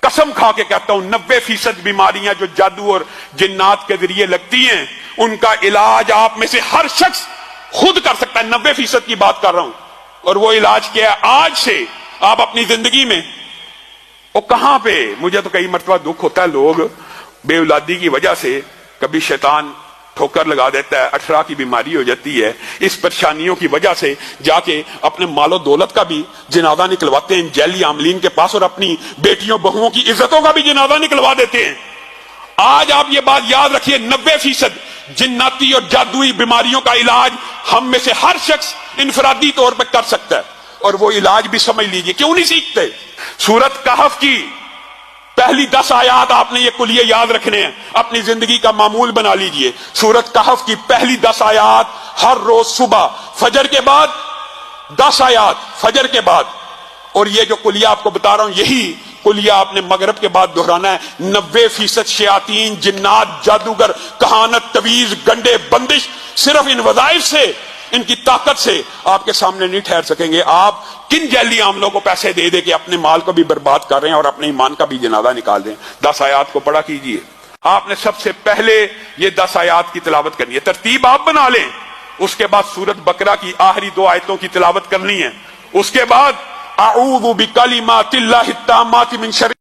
قسم کھا کے کہتا ہوں 90% بیماریاں جو جادو اور جنات کے ذریعے لگتی ہیں ان کا علاج آپ میں سے ہر شخص خود کر سکتا ہے. 90% کی بات کر رہا ہوں. اور وہ علاج کیا ہے؟ آج سے آپ اپنی زندگی میں وہ کہاں پہ، مجھے تو کئی مرتبہ دکھ ہوتا ہے، لوگ بے اولادی کی وجہ سے کبھی شیطان ٹھوکر لگا دیتا ہے، اٹھرا کی بیماری ہو جاتی ہے، اس پریشانیوں کی وجہ سے جا کے اپنے مال و دولت کا بھی جنازہ نکلواتے ہیں جیلی عاملین کے پاس، اور اپنی بیٹیوں بہوؤں کی عزتوں کا بھی جنازہ نکلوا دیتے ہیں. آج آپ یہ بات یاد رکھیے، 90% جناتی اور جادوئی بیماریوں کا علاج ہم میں سے ہر شخص انفرادی طور پہ کر سکتا ہے. اور وہ علاج بھی سمجھ لیجئے، کیوں نہیں سیکھتے؟ سورت کہف کی پہلی 10 آیات آپ نے یہ کلیے یاد رکھنے ہیں، اپنی زندگی کا معمول بنا لیجئے. سورت کہف کی پہلی 10 آیات ہر روز صبح فجر کے بعد 10 آیات فجر کے بعد. اور یہ جو کلیہ آپ کو بتا رہا ہوں، یہی کلیہ آپ نے مغرب کے بعد دہرانا ہے. 90% شیاطین، جنات، جادوگر، کہانت، تویز، گنڈے، بندش صرف ان وظائف سے، ان کی طاقت سے آپ کے سامنے نہیں ٹھہر سکیں گے. آپ کن جیلی عاملوں کو پیسے دے دے کے اپنے مال کو بھی برباد کر رہے ہیں اور اپنے ایمان کا بھی جنازہ نکال دیں. 10 آیات کو پڑھا کیجئے. آپ نے سب سے پہلے یہ 10 آیات کی تلاوت کرنی ہے. ترتیب آپ بنا لیں. اس کے بعد سورت بقرہ کی آخری 2 آیتوں کی تلاوت کرنی ہے. اس کے بعد اعوذ بکلمات اللہ التامات من شر